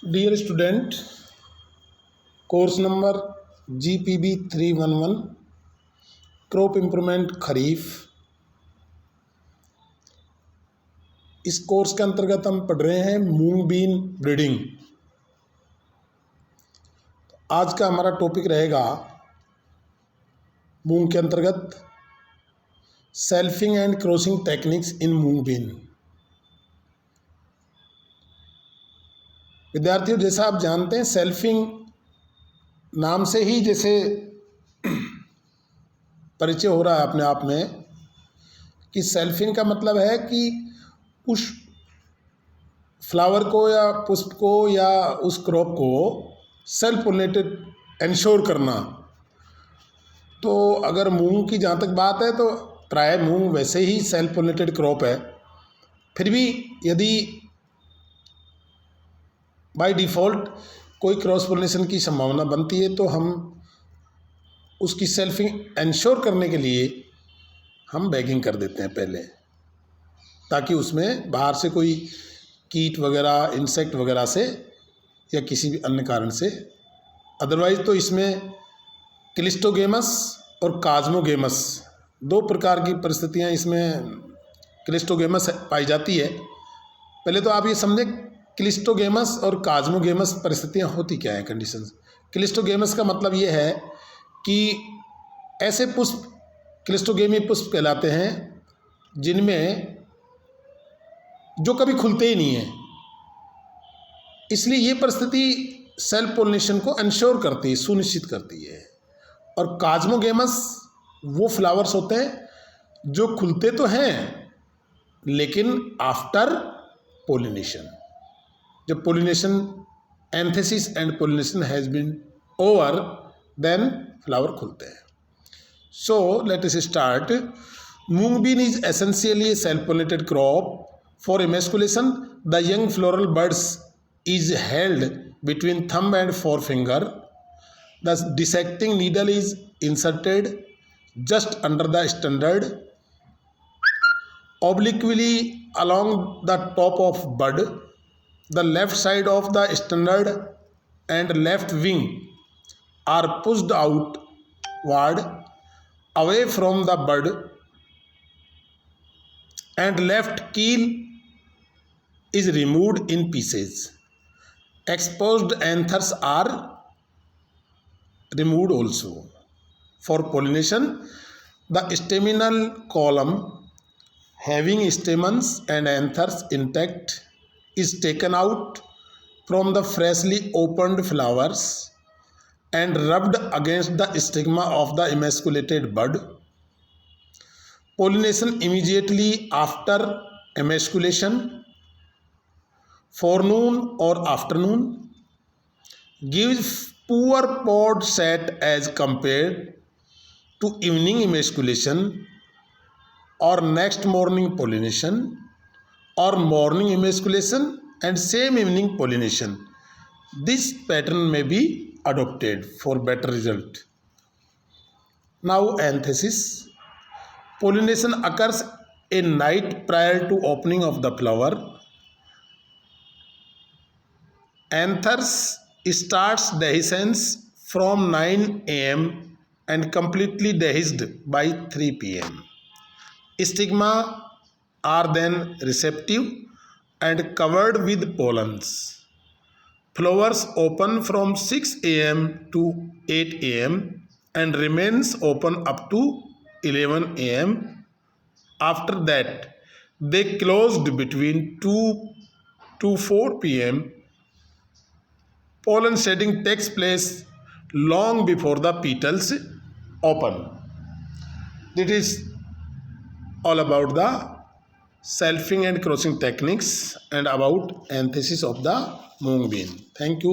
Dear student, course number GPB 311 crop improvement kharif. इस course के अंतर्गत हम पढ़ रहे हैं मूंग बीन ब्रीडिंग। आज का हमारा टॉपिक रहेगा मूंग के अंतर्गत selfing and crossing techniques in moong bean. विद्यार्थियों, जैसा आप जानते हैं, सेल्फिंग नाम से ही जैसे परिचय हो रहा है अपने आप में कि सेल्फिंग का मतलब है कि उस फ्लावर को या पुष्प को या उस क्रॉप को सेल्फ पोलिनेटेड इंश्योर करना। तो अगर मूंग की जहाँ तक बात है तो प्राय मूंग वैसे ही सेल्फ पोलिनेटेड क्रॉप है। फिर भी यदि बाय डिफ़ॉल्ट कोई क्रॉस पोलिनेशन की संभावना बनती है तो हम उसकी सेल्फिंग इंश्योर करने के लिए हम बैगिंग कर देते हैं पहले, ताकि उसमें बाहर से कोई कीट वगैरह, इंसेक्ट वगैरह से या किसी भी अन्य कारण से, अदरवाइज तो इसमें क्लिस्टोगेमस और काज़मोगेमस दो प्रकार की परिस्थितियां इसमें क्लिस्टोगेमस पाई जाती है। पहले तो आप ये समझें क्लिस्टोगेमस और काज़मोगेमस परिस्थितियां होती क्या है, कंडीशंस। क्लिस्टोगेमस का मतलब ये है कि ऐसे पुष्प क्लिस्टोगेमी पुष्प कहलाते हैं जिनमें जो कभी खुलते ही नहीं है, इसलिए ये परिस्थिति सेल्फ पोलिनेशन को इंश्योर करती है, सुनिश्चित करती है। और काज़मोगेमस वो फ्लावर्स होते हैं जो खुलते तो हैं लेकिन आफ्टर पोलिनेशन, जब pollination anthesis and pollination has been over, then flower खुलते हैं। So let us start. Moong bean is essentially a self pollinated crop. For emasculation, the young floral buds is held between thumb and forefinger. The dissecting needle is inserted just under the standard, obliquely along the top of bud. The left side of the standard and left wing are pushed outward away from the bud, and left keel is removed in pieces. Exposed anthers are removed also. For pollination, the staminal column having stamens and anthers intact is taken out from the freshly opened flowers and rubbed against the stigma of the emasculated bud. Pollination immediately after emasculation, forenoon or afternoon, gives poor pod set as compared to evening emasculation or next morning pollination or morning emasculation and same evening pollination. This pattern may be adopted for better result. Now anthesis. Pollination occurs a night prior to opening of the flower. Anthers starts dehiscence from 9 am and completely dehisced by 3 pm. Stigma are then receptive and covered with pollens. Flowers open from 6 am to 8 am and remains open up to 11 am. After that, they closed between 2 to 4 pm. Pollen shedding takes place long before the petals open. It is all about the selfing and crossing techniques and about anthesis of the moong bean. Thank you.